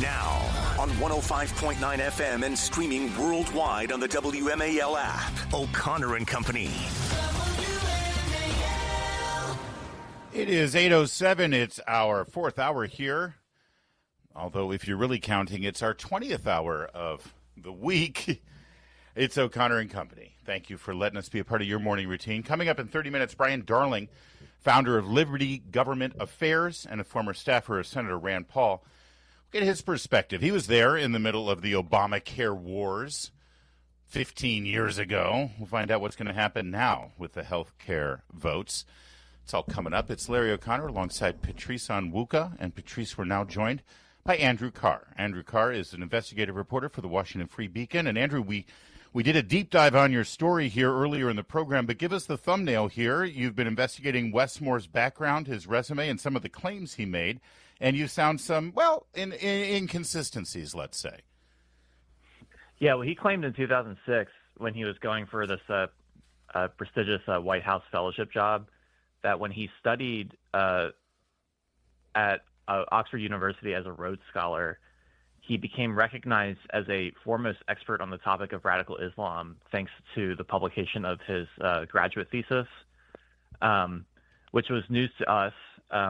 Now, on 105.9 FM and streaming worldwide on the WMAL app. O'Connor and Company. It is 8:07. It's our fourth hour here. Although, if you're really counting, it's our 20th hour of the week. It's O'Connor and Company. Thank you for letting us be a part of your morning routine. Coming up in 30 minutes, Brian Darling, founder of Liberty Government Affairs and a former staffer of Senator Rand Paul. We'll get his perspective. He was there in the middle of the Obamacare wars 15 years ago. We'll find out what's going to happen now with the health care votes. It's all coming up. It's Larry O'Connor alongside Patrice Onwuka. And Patrice, we're now joined by Andrew Kerr. Andrew Kerr is an investigative reporter for the Washington Free Beacon. And Andrew, we did a deep dive on your story here earlier in the program, but give us the thumbnail here. You've been investigating Westmore's background, his resume, and some of the claims he made, and you found some, inconsistencies, let's say. Yeah, well, he claimed in 2006 when he was going for this prestigious White House fellowship job that when he studied at Oxford University as a Rhodes Scholar, he became recognized as a foremost expert on the topic of radical Islam thanks to the publication of his graduate thesis, which was news to us.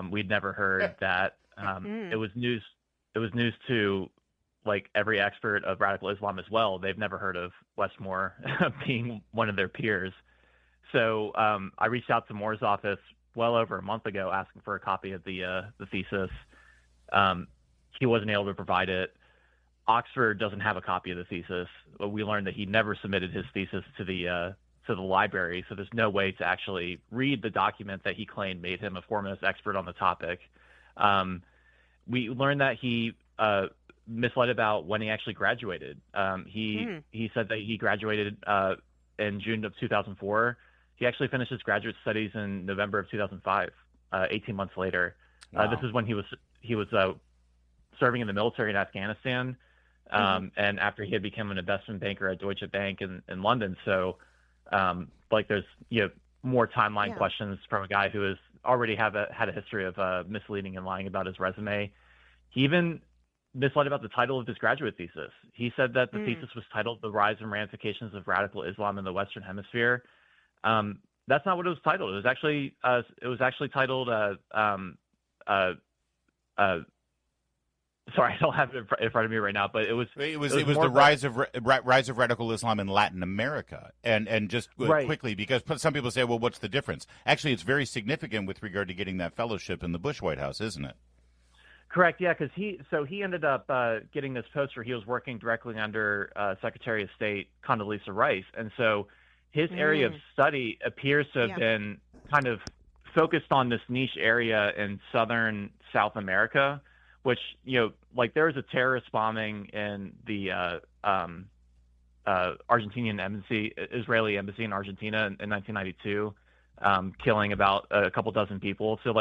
We'd never heard that. It was news. It was news to like every expert of radical Islam as well. They've never heard of Westmore being one of their peers. So I reached out to Moore's office well over a month ago asking for a copy of the thesis. He wasn't able to provide it. Oxford doesn't have a copy of the thesis. We learned that he never submitted his thesis to the library, so there's no way to actually read the document that he claimed made him a foremost expert on the topic. We learned that he misled about when he actually graduated. He said that he graduated in June of 2004. He actually finished his graduate studies in November of 2005, 18 months later. Wow. This is when he was serving in the military in Afghanistan, and after he had become an investment banker at Deutsche Bank in London. So, there's more timeline questions from a guy who has already had a history of misleading and lying about his resume. He even misled about the title of his graduate thesis. He said that the thesis was titled "The Rise and Ramifications of Radical Islam in the Western Hemisphere." That's not what it was titled. It was actually titled. Sorry, I don't have it in front of me right now, but it was the rise of radical Islam in Latin America, and just quickly, because some people say, well, what's the difference? Actually, it's very significant with regard to getting that fellowship in the Bush White House, isn't it? Correct, yeah, because he ended up getting this post where he was working directly under Secretary of State Condoleezza Rice, and so his area of study appears to have been kind of focused on this niche area in southern South America, which, there was a terrorist bombing in the Argentinian embassy, Israeli embassy in Argentina in 1992, killing about a couple dozen people. So,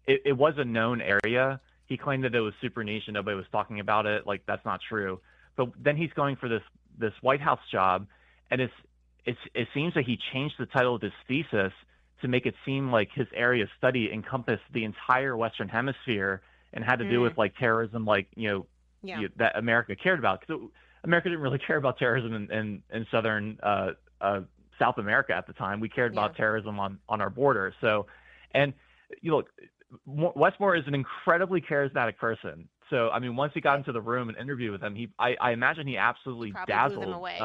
it was a known area. He claimed that it was super niche and nobody was talking about it. That's not true. But then he's going for this White House job, and it seems that he changed the title of his thesis to make it seem like his area of study encompassed the entire Western Hemisphere and had to do with terrorism, that America cared about. Because America didn't really care about terrorism in southern South America at the time. We cared about terrorism on our border. So, and Westmore is an incredibly charismatic person. So, I mean, once he got into the room and interviewed with him, I imagine he absolutely dazzled. Blew them away.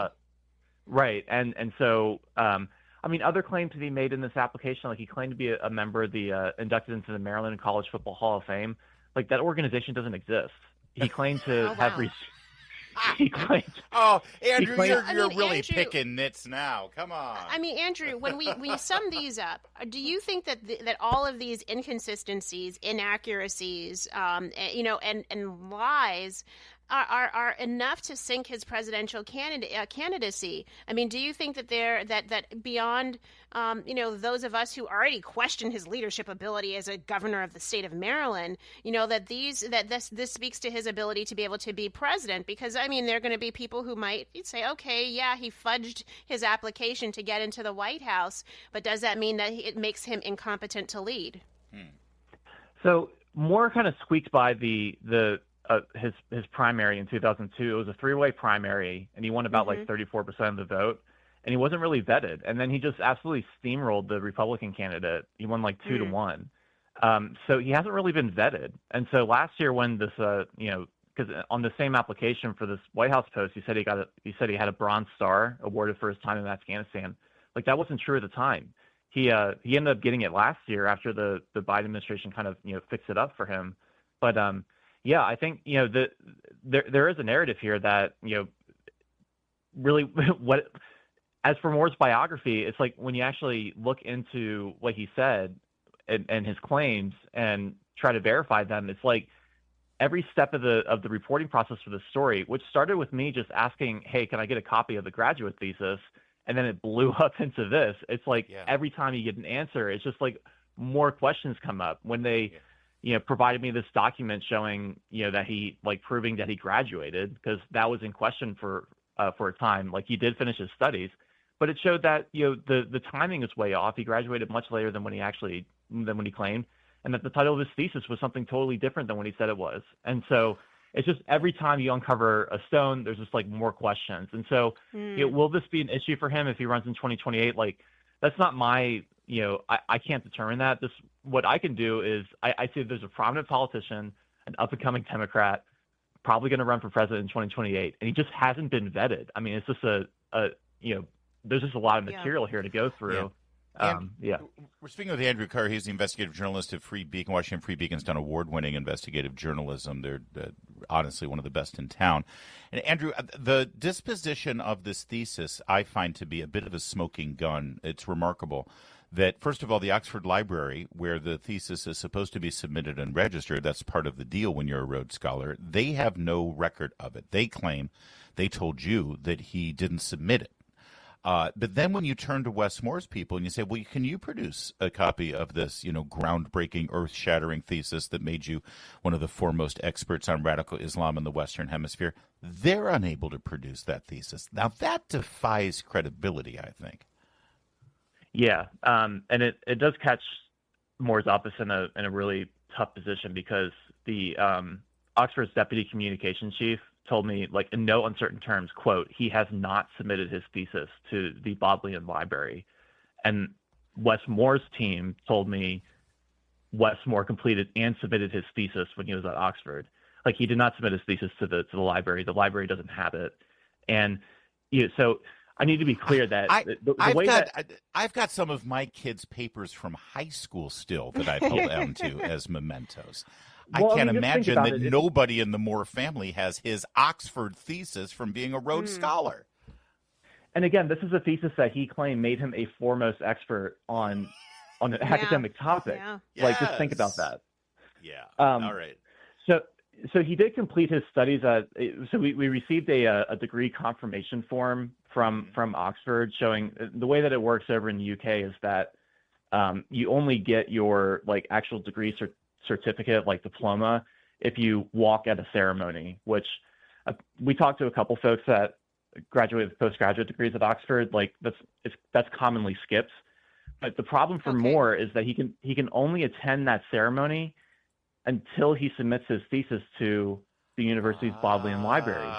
Right. And so, other claims that he made in this application, he claimed to be a member of the inducted into the Maryland College Football Hall of Fame. That organization doesn't exist. He claimed to have He claimed. Oh, Andrew, you're really picking nits now. Come on. I mean, Andrew, when we sum these up, do you think that that all of these inconsistencies, inaccuracies, and lies are enough to sink his presidential candidacy? I mean, do you think that that beyond those of us who already question his leadership ability as a governor of the state of Maryland, that this speaks to his ability to be able to be president? Because I mean, there are going to be people who might say, okay, yeah, he fudged his application to get into the White House, but does that mean that it makes him incompetent to lead? So Moore kind of squeaked by the his primary in 2002. It was a three-way primary, and he won about like 34% of the vote, and he wasn't really vetted. And then he just absolutely steamrolled the Republican candidate. He won like 2-1. So he hasn't really been vetted. And so last year when this, because on the same application for this White House post, he said he had a Bronze Star awarded for his time in Afghanistan. Like, that wasn't true at the time. He ended up getting it last year after the Biden administration kind of fixed it up for him. But I think there is a narrative here that really what, as for Moore's biography, it's like when you actually look into what he said and his claims and try to verify them, it's like every step of the reporting process for the story, which started with me just asking, hey, can I get a copy of the graduate thesis? And then it blew up into this. It's like every time you get an answer, it's just like more questions come up. When they, provided me this document showing, that he, like, proving that he graduated, because that was in question for a time. Like, he did finish his studies, but it showed that, the timing is way off. He graduated much later than when he claimed, and that the title of his thesis was something totally different than what he said it was. And so it's just every time you uncover a stone, there's just like more questions. And so will this be an issue for him if he runs in 2028? Like, that's not my, I can't determine that. What I can do is I see there's a prominent politician, an up-and-coming Democrat, probably going to run for president in 2028, and he just hasn't been vetted. I mean, it's just there's just a lot of material here to go through. We're speaking with Andrew Kerr. He's the investigative journalist at Free Beacon. Washington Free Beacon's done award-winning investigative journalism. They're honestly one of the best in town. And Andrew, the disposition of this thesis I find to be a bit of a smoking gun. It's remarkable that, first of all, the Oxford Library, where the thesis is supposed to be submitted and registered, that's part of the deal when you're a Rhodes Scholar, they have no record of it. They claim they told you that he didn't submit it. But then when you turn to Wes Moore's people and you say, well, can you produce a copy of this, groundbreaking, earth-shattering thesis that made you one of the foremost experts on radical Islam in the Western Hemisphere? They're unable to produce that thesis. Now, that defies credibility, I think. Yeah, and it does catch Moore's office in a really tough position, because the Oxford's deputy communications chief told me, like, in no uncertain terms, quote, he has not submitted his thesis to the Bodleian Library. And Wes Moore's team told me Wes Moore completed and submitted his thesis when he was at Oxford. Like, he did not submit his thesis to the library. The library doesn't have it. And so I need to be clear that I've got some of my kids' papers from high school still that I've held on to as mementos. Well, I can't imagine that nobody in the Moore family has his Oxford thesis from being a Rhodes Scholar. And again, this is a thesis that he claimed made him a foremost expert on an academic topic. Yeah. Like, just think about that. Yeah. All right. So he did complete his studies so we received a degree confirmation form from Oxford, showing the way that it works over in the UK is that you only get your, like, actual degree certificate, like diploma, if you walk at a ceremony, which we talked to a couple folks that graduated with postgraduate degrees at Oxford. Like, that's commonly skipped. But the problem for Moore is that he can only attend that ceremony until he submits his thesis to the university's Bodleian Library,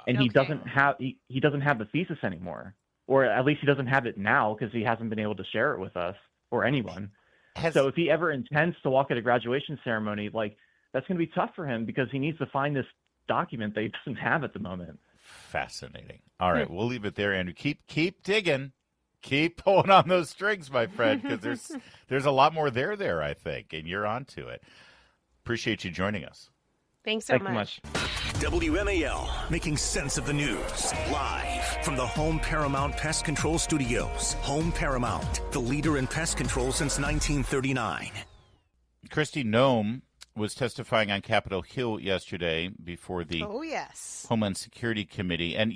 and he doesn't have the thesis anymore, or at least he doesn't have it now because he hasn't been able to share it with us or anyone. So if he ever intends to walk at a graduation ceremony, like, that's going to be tough for him, because he needs to find this document that he doesn't have at the moment. Fascinating. All right, we'll leave it there, Andrew. Keep digging. Keep pulling on those strings, my friend, because there's a lot more there, I think, and you're onto it. Appreciate you joining us. Thanks so much. WMAL, making sense of the news. Live from the Home Paramount Pest Control Studios. Home Paramount, the leader in pest control since 1939. Kristi Noem was testifying on Capitol Hill yesterday before the Homeland Security Committee. And,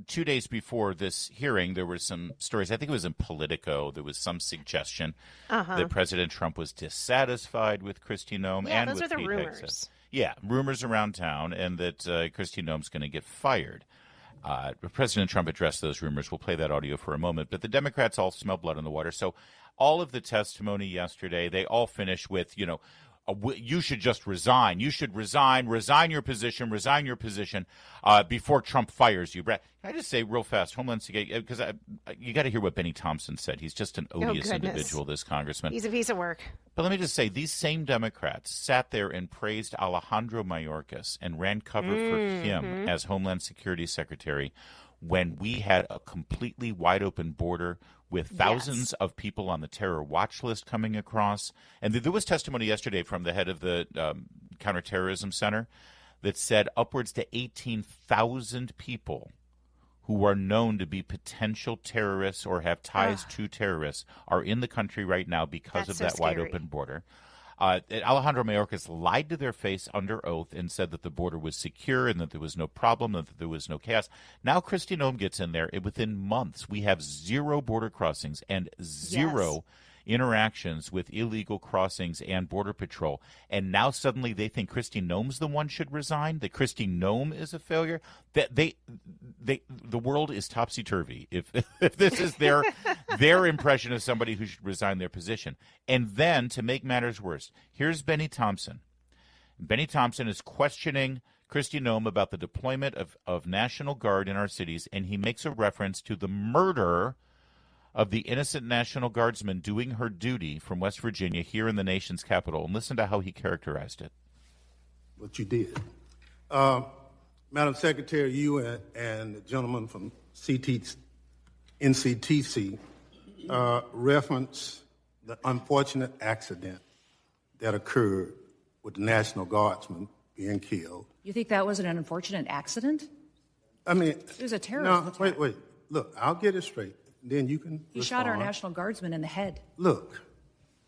2 days before this hearing, there were some stories. I think it was in Politico. There was some suggestion that President Trump was dissatisfied with Kristi Noem and those with are the Pete rumors. Hegseth. Yeah, rumors around town, and that Kristi Noem's going to get fired. President Trump addressed those rumors. We'll play that audio for a moment. But the Democrats all smell blood in the water. So all of the testimony yesterday, they all finish with, you should just resign. You should resign your position before Trump fires you. Brad, can I just say real fast, Homeland Security, because you got to hear what Benny Thompson said. He's just an odious individual, this congressman. He's a piece of work. But let me just say, these same Democrats sat there and praised Alejandro Mayorkas and ran cover for him as Homeland Security Secretary when we had a completely wide open border with thousands of people on the terror watch list coming across. And there was testimony yesterday from the head of the Counterterrorism Center that said upwards to 18,000 people who are known to be potential terrorists or have ties to terrorists are in the country right now because of that wide open border. Alejandro Mayorkas lied to their face under oath and said that the border was secure and that there was no problem and that there was no chaos. Now Kristi Noem gets in there, and within months we have 0 border crossings and 0 interactions with illegal crossings and Border Patrol. And now suddenly they think Kristi Noem's the one should resign, that Kristi Noem is a failure. That the world is topsy-turvy if this is their impression of somebody who should resign their position. And then, to make matters worse, here's Benny Thompson. Benny Thompson is questioning Kristi Noem about the deployment of National Guard in our cities, and he makes a reference to the murder of the innocent National Guardsman doing her duty from West Virginia here in the nation's capital. And listen to how he characterized it. What you did. Madam Secretary, you and the gentleman from NCTC referenced the unfortunate accident that occurred with the National Guardsman being killed. You think that was an unfortunate accident? I mean, it was a terrorist attack. Wait. Look, I'll get it straight. Then you can He shot our National Guardsman in the head. Look,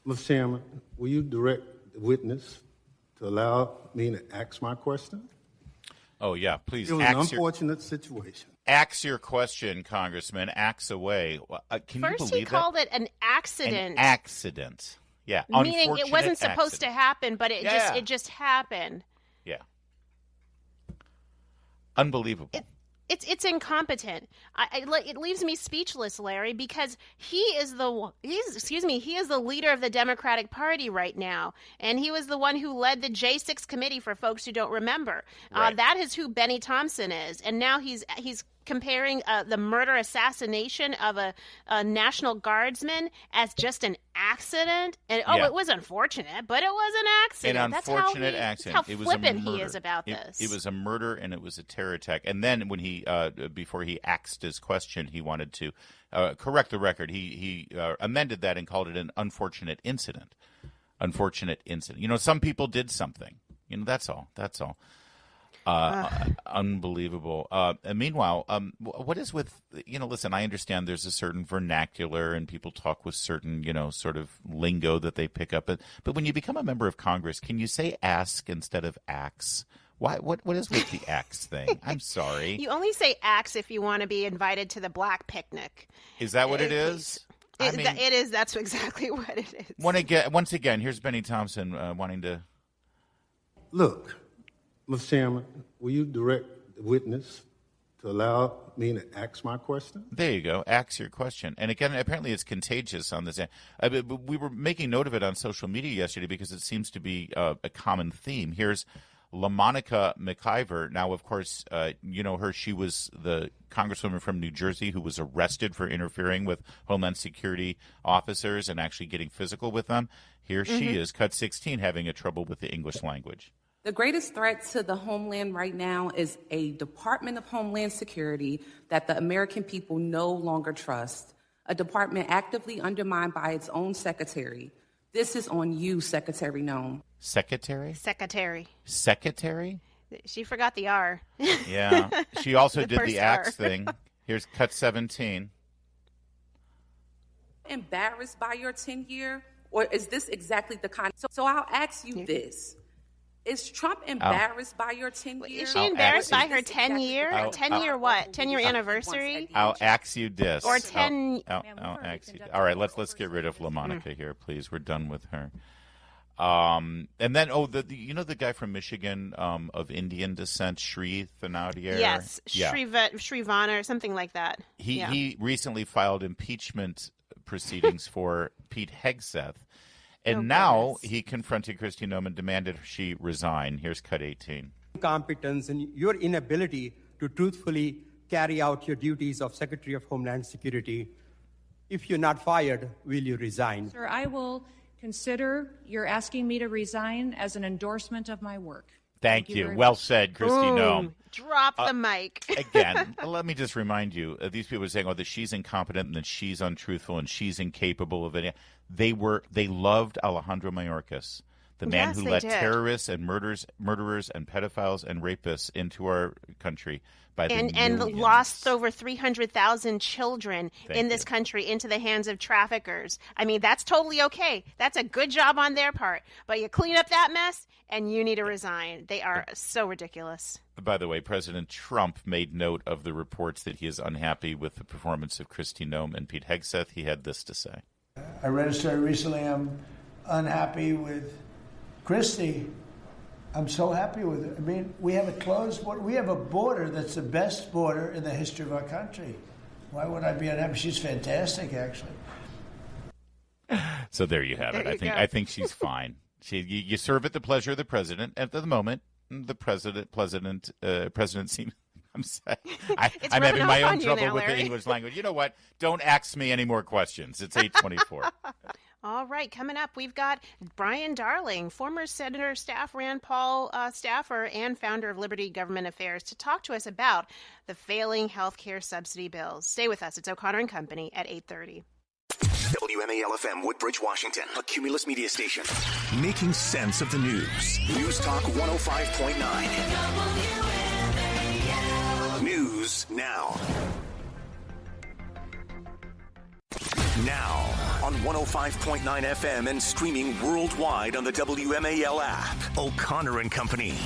Mr. Chairman, will you direct the witness to allow me to ask my question? Oh, yeah, please. It was an unfortunate situation. Axe your question, Congressman. Axe away. Can First you believe he called it an accident. An accident. Yeah. Meaning it wasn't supposed to happen, but it just happened. Yeah. Unbelievable. It's incompetent. It leaves me speechless, Larry, because he is the leader of the Democratic Party right now, and he was the one who led the J6 committee. For folks who don't remember, that is who Benny Thompson is, and now he's comparing the murder assassination of a National Guardsman as just an accident. And it was unfortunate, but it was an accident. An unfortunate accident. How flippant he is about this. It was a murder and it was a terror attack. And then when he before he axed his question, he wanted to correct the record. He amended that and called it an unfortunate incident. Unfortunate incident. You know, some people did something. You know, that's all. That's all. Unbelievable. And meanwhile, what is with, listen, I understand there's a certain vernacular and people talk with certain, sort of lingo that they pick up. But when you become a member of Congress, can you say ask instead of axe? Why? What is with the axe thing? I'm sorry. You only say axe if you want to be invited to the black picnic. Is that what it is? It is. That's exactly what it is. Once again, here's Benny Thompson wanting to. Look, Mr. Chairman, will you direct the witness to allow me to ask my question? There you go. Ask your question. And again, apparently it's contagious on this. We were making note of it on social media yesterday because it seems to be a common theme. Here's LaMonica McIver. Now, of course, you know her. She was the congresswoman from New Jersey who was arrested for interfering with Homeland Security officers and actually getting physical with them. Here she is, cut 16, having a trouble with the English language. The greatest threat to the homeland right now is a Department of Homeland Security that the American people no longer trust, a department actively undermined by its own secretary. This is on you, Secretary Noem. Secretary? Secretary? She forgot the R. Yeah. She also did the axe R. thing. Here's cut 17. Embarrassed by your tenure? Or is this exactly the kind? So I'll ask you this. Is Trump embarrassed by your 10-year? Is she embarrassed by her 10-year? 10-year what? 10-year anniversry? I'll axe you this. Or 10... I'll axe you. All right, let's get rid of LaMonica here, please. We're done with her. And then, the guy from Michigan of Indian descent, Sri Thanadier? Yes, Shrivana or something like that. He recently filed impeachment proceedings for Pete Hegseth. And now he confronted Kristi Noem and demanded she resign. Here's cut 18. Competence and your inability to truthfully carry out your duties of Secretary of Homeland Security. If you're not fired, will you resign? Sir, I will consider your asking me to resign as an endorsement of my work. Thank you. Well said, Kristi Noem. Drop the mic. Again, let me just remind you, these people are saying, that she's incompetent and that she's untruthful and she's incapable of it. They loved Alejandro Mayorkas, the man who let terrorists and murderers and pedophiles and rapists into our country by the millions. And lost over 300,000 children in this country into the hands of traffickers. I mean, that's totally okay. That's a good job on their part. But you clean up that mess, and you need to resign. They are so ridiculous. By the way, President Trump made note of the reports that he is unhappy with the performance of Kristi Noem and Pete Hegseth. He had this to say. I read a story recently. I'm unhappy with Kristi. I'm so happy with her. I mean, we have a closed border. We have a border that's the best border in the history of our country. Why would I be unhappy? She's fantastic, actually. So there you have it. I think she's fine. You serve at the pleasure of the president. At the moment, the president seems. I'm sorry. I'm having my own trouble with the English language. You know what? Don't ask me any more questions. It's 8:24. All right, coming up, we've got Brian Darling, former Senator Rand Paul staffer and founder of Liberty Government Affairs, to talk to us about the failing health care subsidy bills. Stay with us. It's O'Connor and Company at 8:30. WMAL-FM, Woodbridge, Washington, a Cumulus media station. Making sense of the news. News Talk 105.9. News now. Now on 105.9 FM and streaming worldwide on the WMAL app. O'Connor and Company.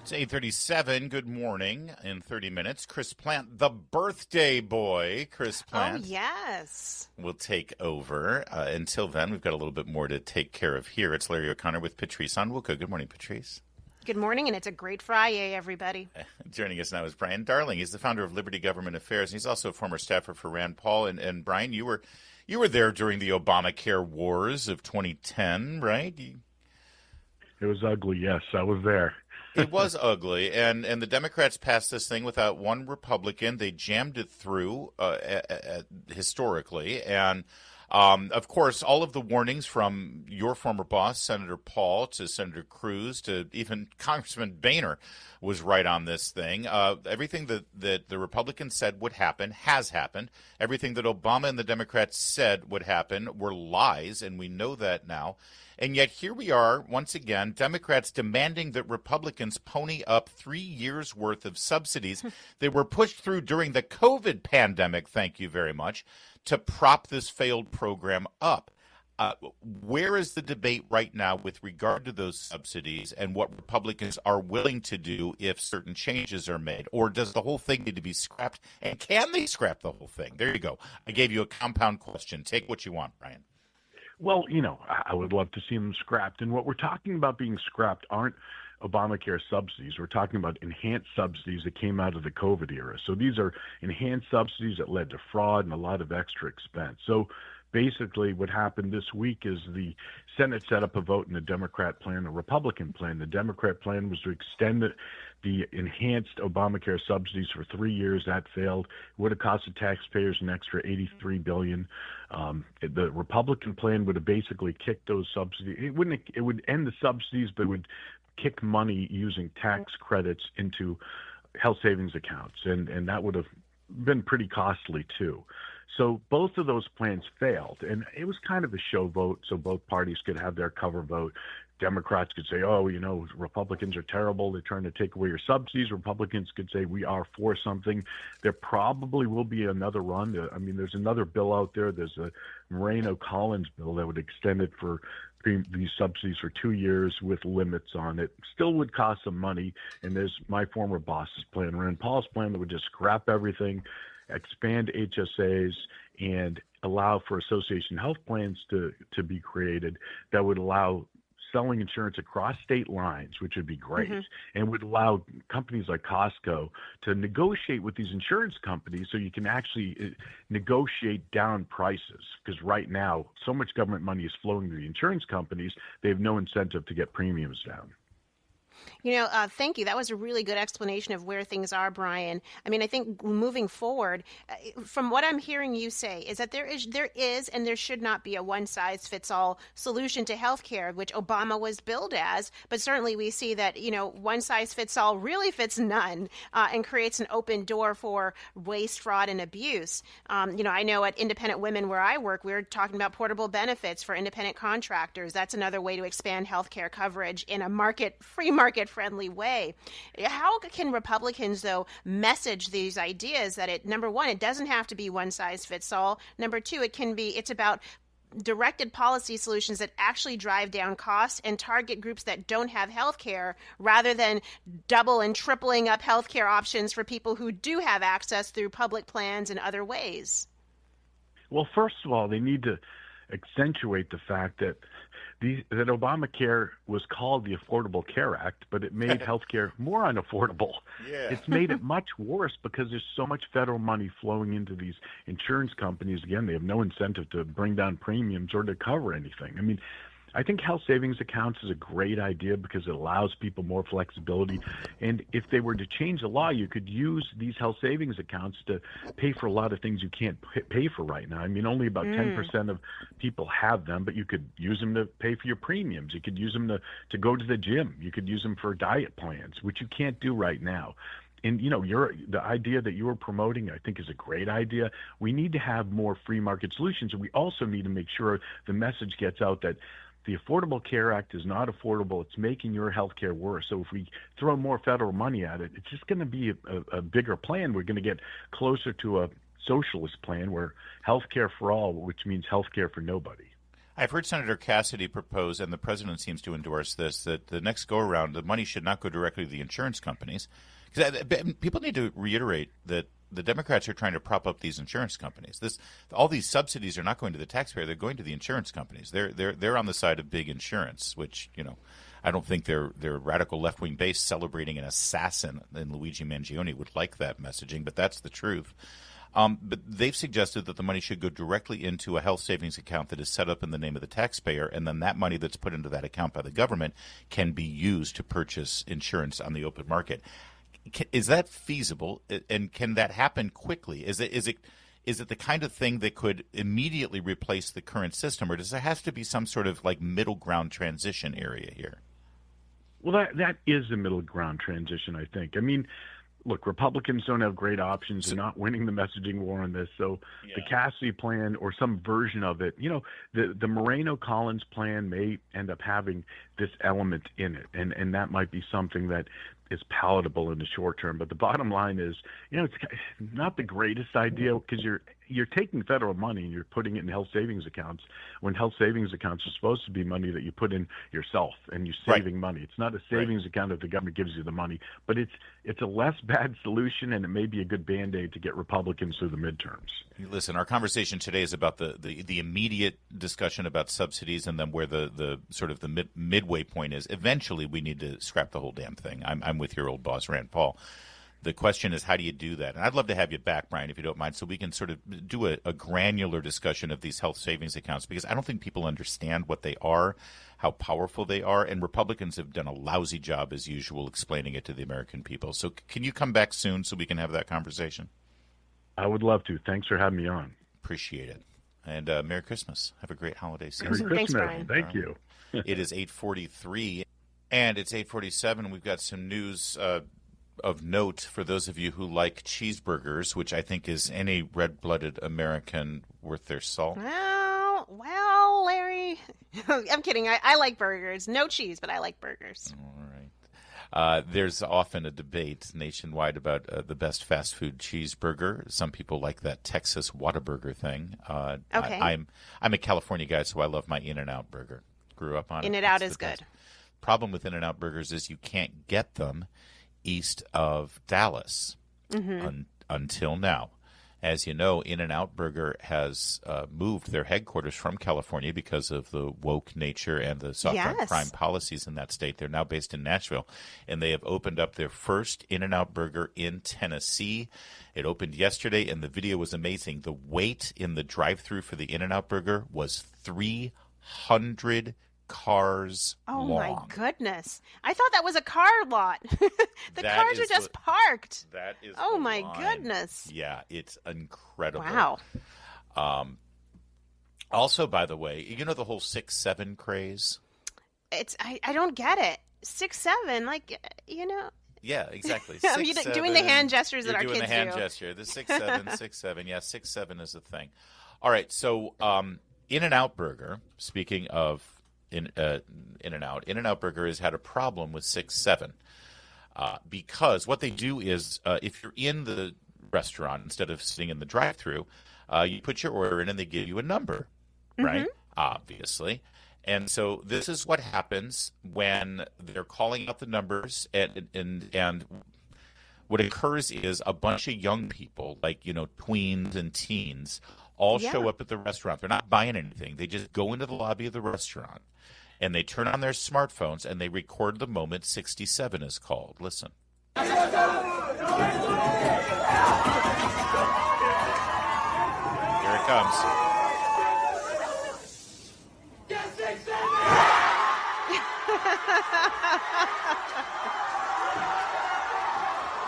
It's 8:37. Good morning. In 30 minutes, Chris Plant, the birthday boy, Chris Plant. Oh, yes. Will take over. Until then, we've got a little bit more to take care of here. It's Larry O'Connor with Patrice Onwuka. Good morning, Patrice. Good morning, and it's a great Friday, everybody. Joining us now is Brian Darling. He's the founder of Liberty Government Affairs. He's also a former staffer for Rand Paul. And Brian, you were there during the Obamacare wars of 2010, right? It was ugly, yes. I was there. It was ugly, and the Democrats passed this thing without one Republican. They jammed it through historically, and of course, all of the warnings from your former boss, Senator Paul, to Senator Cruz, to even Congressman Boehner was right on this thing. Everything that the Republicans said would happen has happened. Everything that Obama and the Democrats said would happen were lies, and we know that now. And yet here we are, once again, Democrats demanding that Republicans pony up 3 years' worth of subsidies that were pushed through during the COVID pandemic, thank you very much, to prop this failed program up. Where is the debate right now with regard to those subsidies and what Republicans are willing to do if certain changes are made? Or does the whole thing need to be scrapped? And can they scrap the whole thing? There you go. I gave you a compound question. Take what you want, Brian. Well, I would love to see them scrapped. And what we're talking about being scrapped aren't Obamacare subsidies. We're talking about enhanced subsidies that came out of the COVID era. So these are enhanced subsidies that led to fraud and a lot of extra expense. So basically what happened this week is the Senate set up a vote in the Democrat plan, a Republican plan. The Democrat plan was to extend the enhanced Obamacare subsidies for 3 years. That failed. It would have cost the taxpayers an extra $83 billion. The Republican plan would have basically kicked those subsidies. It would end the subsidies, but it would kick money using tax credits into health savings accounts, and that would have been pretty costly too. So both of those plans failed, and it was kind of a show vote, so both parties could have their cover vote. Democrats could say, Republicans are terrible. They're trying to take away your subsidies. Republicans could say we are for something. There probably will be another run. There's another bill out there. There's a Moreno-Collins bill that would extend it for these subsidies for 2 years with limits on it. Still would cost some money. And there's my former boss's plan, Rand Paul's plan, that would just scrap everything, expand HSAs, and allow for association health plans to be created that would allow selling insurance across state lines, which would be great, and would allow companies like Costco to negotiate with these insurance companies so you can actually negotiate down prices. Because right now, so much government money is flowing to the insurance companies, they have no incentive to get premiums down. Thank you. That was a really good explanation of where things are, Brian. I mean, I think moving forward, from what I'm hearing you say, is that there is and there should not be a one-size-fits-all solution to healthcare, which Obama was billed as. But certainly we see that, one-size-fits-all really fits none and creates an open door for waste, fraud, and abuse. I know at Independent Women where I work, we're talking about portable benefits for independent contractors. That's another way to expand healthcare coverage in a free market-friendly way. How can Republicans, though, message these ideas that number one, it doesn't have to be one size fits all. Number two, it's about directed policy solutions that actually drive down costs and target groups that don't have health care rather than double and tripling up health care options for people who do have access through public plans and other ways? Well, first of all, they need to accentuate the fact that Obamacare was called the Affordable Care Act, but it made healthcare more unaffordable. Yeah. It's made it much worse because there's so much federal money flowing into these insurance companies. Again, they have no incentive to bring down premiums or to cover anything. I mean, I think health savings accounts is a great idea because it allows people more flexibility. And if they were to change the law, you could use these health savings accounts to pay for a lot of things you can't pay for right now. I mean, only about 10% of people have them, but you could use them to pay for your premiums. You could use them to go to the gym. You could use them for diet plans, which you can't do right now. And, the idea that you were promoting, I think, is a great idea. We need to have more free market solutions. And we also need to make sure the message gets out that the Affordable Care Act is not affordable. It's making your health care worse. So if we throw more federal money at it, it's just going to be a bigger plan. We're going to get closer to a socialist plan where health care for all, which means health care for nobody. I've heard Senator Cassidy propose, and the president seems to endorse this, that the next go-around, the money should not go directly to the insurance companies. Because people need to reiterate that the Democrats are trying to prop up these insurance companies. All these subsidies are not going to the taxpayer; they're going to the insurance companies. They're on the side of big insurance, which I don't think their radical left-wing base celebrating an assassin in Luigi Mangione would like that messaging, but that's the truth. But they've suggested that the money should go directly into a health savings account that is set up in the name of the taxpayer, and then that money that's put into that account by the government can be used to purchase insurance on the open market. Is that feasible, and can that happen quickly? Is it the kind of thing that could immediately replace the current system, or does there have to be some sort of middle ground transition area here? Well, that is a middle ground transition, I think. I mean, look, Republicans don't have great options. They're not winning the messaging war on this. So the Cassidy plan or some version of it, the Moreno-Collins plan may end up having this element in it, and that might be something that is palatable in the short term. But the bottom line is, it's not the greatest idea because you're taking federal money and you're putting it in health savings accounts when health savings accounts are supposed to be money that you put in yourself and you're saving money. It's not a savings account if the government gives you the money, but it's a less bad solution, and it may be a good Band-Aid to get Republicans through the midterms. Listen, our conversation today is about the immediate discussion about subsidies, and then where the sort of the midway point is. Eventually, we need to scrap the whole damn thing. I'm with your old boss, Rand Paul. The question is, how do you do that? And I'd love to have you back, Brian, if you don't mind, so we can sort of do a granular discussion of these health savings accounts, because I don't think people understand what they are, how powerful they are, and Republicans have done a lousy job, as usual, explaining it to the American people. So can you come back soon so we can have that conversation? I would love to. Thanks for having me on. Appreciate it. And Merry Christmas. Have a great holiday season. Merry Christmas. Thanks, Brian. Thank you. It is 8:43, and it's 8:47. We've got some news of note for those of you who like cheeseburgers, which I think is any red-blooded American worth their salt. Well, Larry, I'm kidding. I like burgers. No cheese, but I like burgers. All right. There's often a debate nationwide about the best fast food cheeseburger. Some people like that Texas Whataburger thing. Okay. I'm a California guy, so I love my In-N-Out burger. Grew up on it. In-N-Out is good. Problem with In-N-Out burgers is you can't get them east of Dallas until now. As you know, In-N-Out Burger has moved their headquarters from California because of the woke nature and the soft on crime policies in that state. They're now based in Nashville, and they have opened up their first In-N-Out Burger in Tennessee. It opened yesterday, and the video was amazing. The wait in the drive-thru for the In-N-Out Burger was 300 cars long. My goodness. I thought that was a car lot. The cars are just parked. That is my goodness. Yeah, it's incredible. Wow. Also, by the way, you know the whole 6'7" craze? I don't get it. 6'7", like, you know. Yeah, exactly. I'm doing the hand gestures that our kids do. You're doing the hand gesture. The 6'7", 6'7". Yeah, 6'7" is a thing. All right, so In-N-Out Burger, speaking of In-N-Out Burger has had a problem with 6'7", because what they do is if you're in the restaurant instead of sitting in the drive-thru, you put your order in and they give you a number, right? Obviously. And so this is what happens when they're calling out the numbers, and what occurs is a bunch of young people, like, you know, tweens and teens, all show up at the restaurant. They're not buying anything. They just go into the lobby of the restaurant, and they turn on their smartphones, and they record the moment 67 is called. Listen. Here it comes.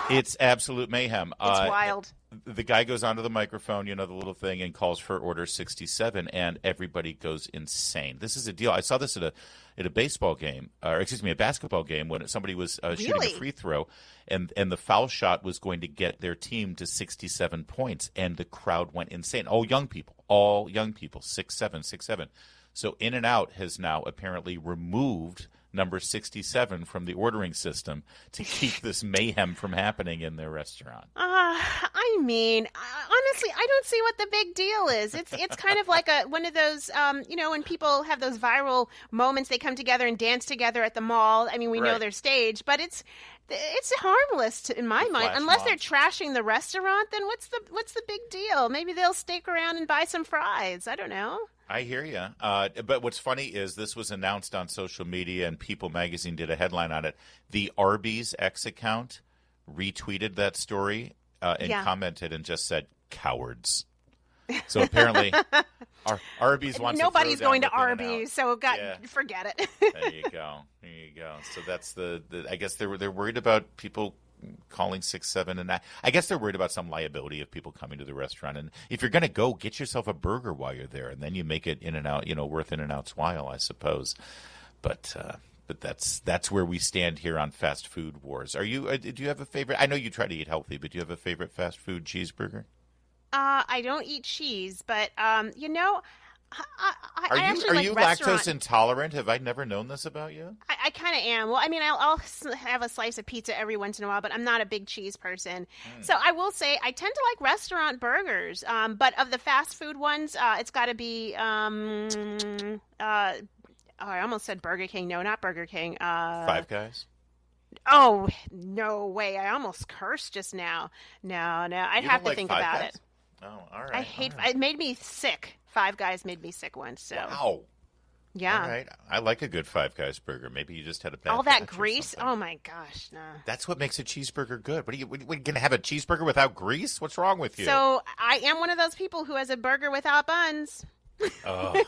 It's absolute mayhem. It's wild. The guy goes onto the microphone, you know, the little thing, and calls for order 67, and everybody goes insane. This is a deal. I saw this at a baseball game, a basketball game, when somebody was shooting a free throw, and the foul shot was going to get their team to 67 points, and the crowd went insane. All young people, 6'7". So In-N-Out has now apparently removed number 67 from the ordering system to keep this mayhem from happening in their restaurant. I mean, honestly, I don't see what the big deal is. It's kind of like one of those, you know, when people have those viral moments, they come together and dance together at the mall. I mean, we know they're staged, but it's harmless in my mind. Unless they're trashing the restaurant, then what's the big deal? Maybe they'll stick around and buy some fries. I don't know. I hear you. But what's funny is this was announced on social media, and People Magazine did a headline on it. The Arby's X account retweeted that story and commented and just said, "Cowards." So apparently, Arby's wants nobody's to throw going down to Arby's, so forget it. There you go. So that's the I guess they're worried about people calling 6'7", and I guess they're worried about some liability of people coming to the restaurant. And if you're going to go, get yourself a burger while you're there, and then you make it In-N-Out, you know, worth In-N-Out's while, I suppose. But that's where we stand here on fast food wars. Do you have a favorite? I know you try to eat healthy, but do you have a favorite fast food cheeseburger? I don't eat cheese, but you know, Are you restaurant. lactose intolerant? Have I never known this about you? I kind of am. Well, I mean, I'll have a slice of pizza every once in a while, but I'm not a big cheese person. So I will say I tend to like restaurant burgers. But of the fast food ones, it's got to be. I almost said Burger King. No, not Burger King. Five Guys. Oh no way! I almost cursed just now. No, I'd have to think about it. Oh, all right. I hate. It made me sick. Five Guys made me sick once. So. Wow. Yeah. All right. I like a good Five Guys burger. Maybe you just had a bad all that grease. Oh my gosh, no. That's what makes a cheeseburger good. What are you going to have a cheeseburger without grease? What's wrong with you? So I am one of those people who has a burger without buns. Oh.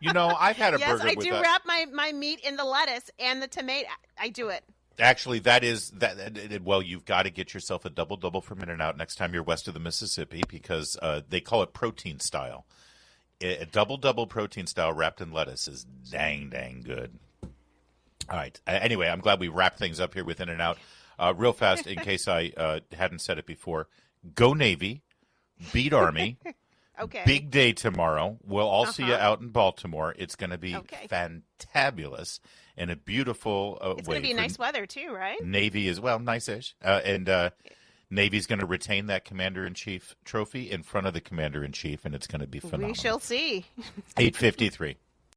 You know, I've had a burger. Yes, I do wrap my meat in the lettuce and the tomato. I do it. Actually, that. Well, you've got to get yourself a double from In-N-Out next time you're west of the Mississippi, because they call it protein style. A double protein style wrapped in lettuce is dang good. All right. Anyway, I'm glad we wrapped things up here with In-N-Out. Real fast, in case I hadn't said it before, go Navy, beat Army. Okay. Big day tomorrow. We'll all see you out in Baltimore. It's going to be fantabulous and a beautiful it's going to be nice weather too, right? Navy is, well, nice-ish. And Navy's going to retain that Commander-in-Chief trophy in front of the Commander-in-Chief, and it's going to be phenomenal. We shall see. 8:53.